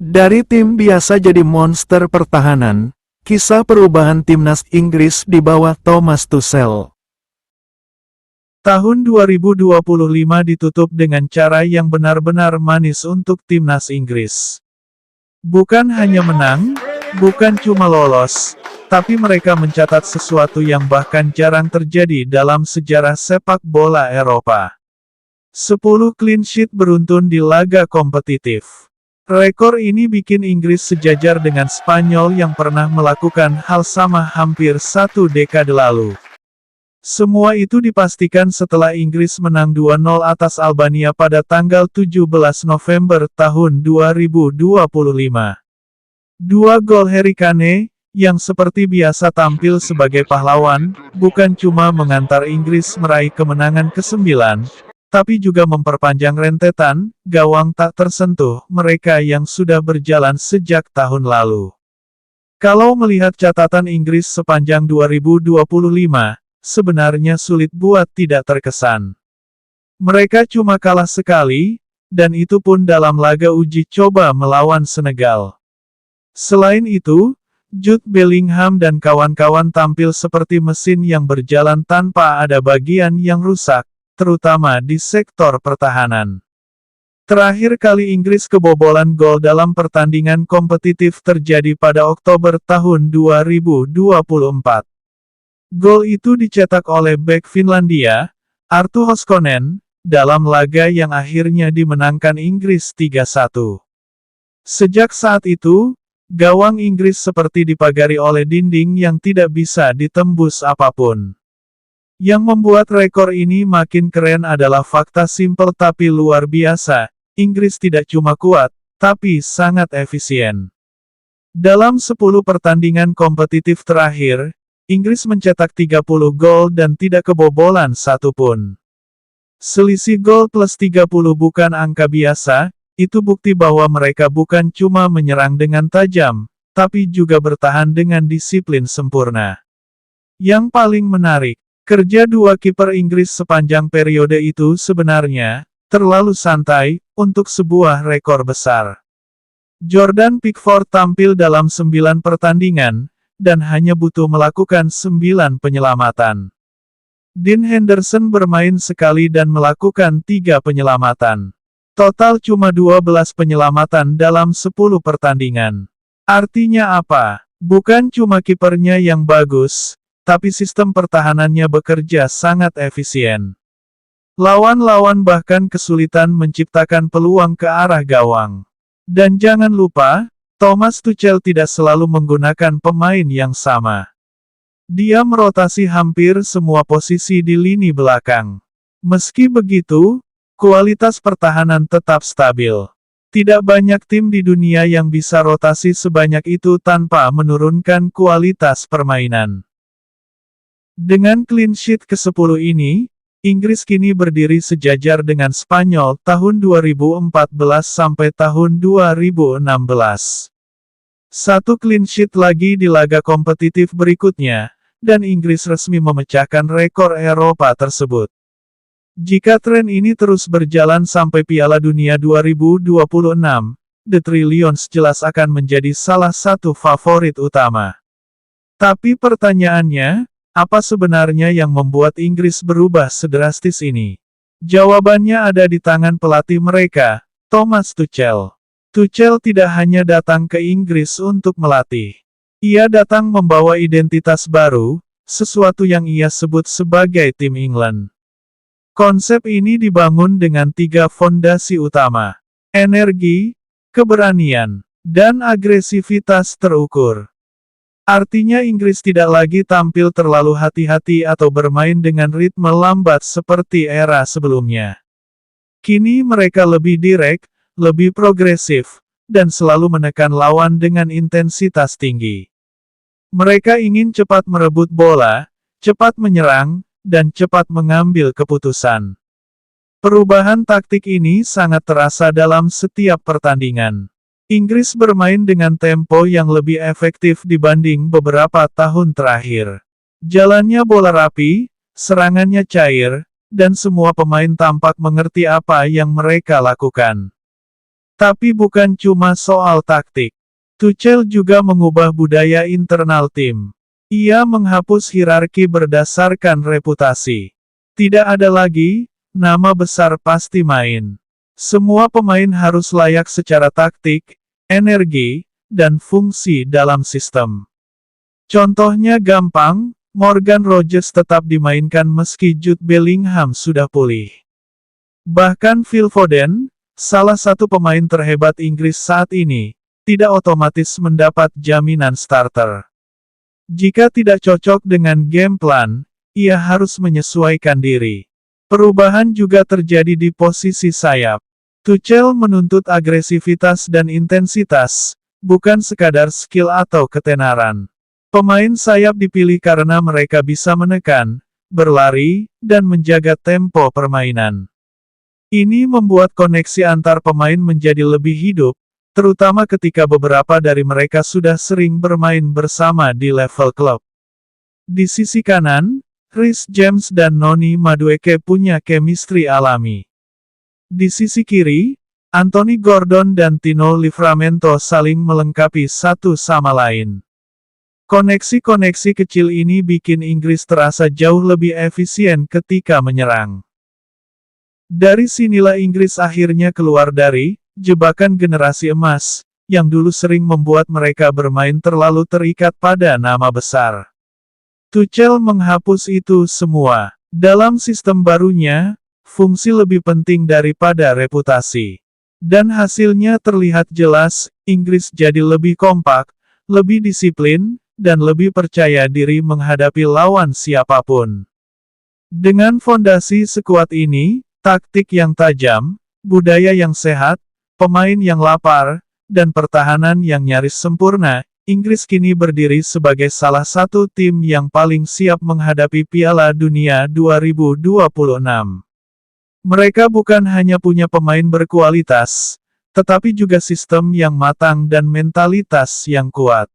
Dari tim biasa jadi monster pertahanan, kisah perubahan timnas Inggris di bawah Thomas Tuchel. Tahun 2025 ditutup dengan cara yang benar-benar manis untuk timnas Inggris. Bukan hanya menang, bukan cuma lolos, tapi mereka mencatat sesuatu yang bahkan jarang terjadi dalam sejarah sepak bola Eropa. 10 clean sheet beruntun di laga kompetitif. Rekor ini bikin Inggris sejajar dengan Spanyol yang pernah melakukan hal sama hampir satu dekade lalu. Semua itu dipastikan setelah Inggris menang 2-0 atas Albania pada tanggal 17 November tahun 2025. Dua gol Harry Kane, yang seperti biasa tampil sebagai pahlawan, bukan cuma mengantar Inggris meraih kemenangan ke-9, tapi juga memperpanjang rentetan gawang tak tersentuh mereka yang sudah berjalan sejak tahun lalu. Kalau melihat catatan Inggris sepanjang 2025, sebenarnya sulit buat tidak terkesan. Mereka cuma kalah sekali, dan itu pun dalam laga uji coba melawan Senegal. Selain itu, Jude Bellingham dan kawan-kawan tampil seperti mesin yang berjalan tanpa ada bagian yang rusak, terutama di sektor pertahanan. Terakhir kali Inggris kebobolan gol dalam pertandingan kompetitif terjadi pada Oktober tahun 2024. Gol itu dicetak oleh bek Finlandia, Arttu Hoskonen, dalam laga yang akhirnya dimenangkan Inggris 3-1. Sejak saat itu, gawang Inggris seperti dipagari oleh dinding yang tidak bisa ditembus apapun. Yang membuat rekor ini makin keren adalah fakta simpel tapi luar biasa, Inggris tidak cuma kuat, tapi sangat efisien. Dalam 10 pertandingan kompetitif terakhir, Inggris mencetak 30 gol dan tidak kebobolan satupun. Selisih gol plus 30 bukan angka biasa, itu bukti bahwa mereka bukan cuma menyerang dengan tajam, tapi juga bertahan dengan disiplin sempurna. Yang paling menarik, kerja dua kiper Inggris sepanjang periode itu sebenarnya terlalu santai untuk sebuah rekor besar. Jordan Pickford tampil dalam 9 pertandingan, dan hanya butuh melakukan 9 penyelamatan. Dean Henderson bermain sekali dan melakukan 3 penyelamatan. Total cuma 12 penyelamatan dalam 10 pertandingan. Artinya apa? Bukan cuma kipernya yang bagus, tapi sistem pertahanannya bekerja sangat efisien. Lawan-lawan bahkan kesulitan menciptakan peluang ke arah gawang. Dan jangan lupa, Thomas Tuchel tidak selalu menggunakan pemain yang sama. Dia merotasi hampir semua posisi di lini belakang. Meski begitu, kualitas pertahanan tetap stabil. Tidak banyak tim di dunia yang bisa rotasi sebanyak itu tanpa menurunkan kualitas permainan. Dengan clean sheet ke-10 ini, Inggris kini berdiri sejajar dengan Spanyol tahun 2014 sampai tahun 2016. Satu clean sheet lagi di laga kompetitif berikutnya, dan Inggris resmi memecahkan rekor Eropa tersebut. Jika tren ini terus berjalan sampai Piala Dunia 2026, The Three Lions jelas akan menjadi salah satu favorit utama. Tapi pertanyaannya, apa sebenarnya yang membuat Inggris berubah sedrastis ini? Jawabannya ada di tangan pelatih mereka, Thomas Tuchel. Tuchel tidak hanya datang ke Inggris untuk melatih. Ia datang membawa identitas baru, sesuatu yang ia sebut sebagai tim England. Konsep ini dibangun dengan 3 fondasi utama: energi, keberanian, dan agresivitas terukur. Artinya Inggris tidak lagi tampil terlalu hati-hati atau bermain dengan ritme lambat seperti era sebelumnya. Kini mereka lebih direct, lebih progresif, dan selalu menekan lawan dengan intensitas tinggi. Mereka ingin cepat merebut bola, cepat menyerang, dan cepat mengambil keputusan. Perubahan taktik ini sangat terasa dalam setiap pertandingan. Inggris bermain dengan tempo yang lebih efektif dibanding beberapa tahun terakhir. Jalannya bola rapi, serangannya cair, dan semua pemain tampak mengerti apa yang mereka lakukan. Tapi bukan cuma soal taktik. Tuchel juga mengubah budaya internal tim. Ia menghapus hierarki berdasarkan reputasi. Tidak ada lagi, nama besar pasti main. Semua pemain harus layak secara taktik, energi, dan fungsi dalam sistem. Contohnya gampang, Morgan Rogers tetap dimainkan meski Jude Bellingham sudah pulih. Bahkan Phil Foden, salah satu pemain terhebat Inggris saat ini, tidak otomatis mendapat jaminan starter. Jika tidak cocok dengan game plan, ia harus menyesuaikan diri. Perubahan juga terjadi di posisi sayap. Tuchel menuntut agresivitas dan intensitas, bukan sekadar skill atau ketenaran. Pemain sayap dipilih karena mereka bisa menekan, berlari, dan menjaga tempo permainan. Ini membuat koneksi antar pemain menjadi lebih hidup, terutama ketika beberapa dari mereka sudah sering bermain bersama di level klub. Di sisi kanan, Reece James dan Noni Madueke punya chemistry alami. Di sisi kiri, Anthony Gordon dan Tino Livramento saling melengkapi satu sama lain. Koneksi-koneksi kecil ini bikin Inggris terasa jauh lebih efisien ketika menyerang. Dari sinilah Inggris akhirnya keluar dari jebakan generasi emas, yang dulu sering membuat mereka bermain terlalu terikat pada nama besar. Tuchel menghapus itu semua. Dalam sistem barunya, fungsi lebih penting daripada reputasi. Dan hasilnya terlihat jelas, Inggris jadi lebih kompak, lebih disiplin, dan lebih percaya diri menghadapi lawan siapapun. Dengan fondasi sekuat ini, taktik yang tajam, budaya yang sehat, pemain yang lapar, dan pertahanan yang nyaris sempurna, Inggris kini berdiri sebagai salah satu tim yang paling siap menghadapi Piala Dunia 2026. Mereka bukan hanya punya pemain berkualitas, tetapi juga sistem yang matang dan mentalitas yang kuat.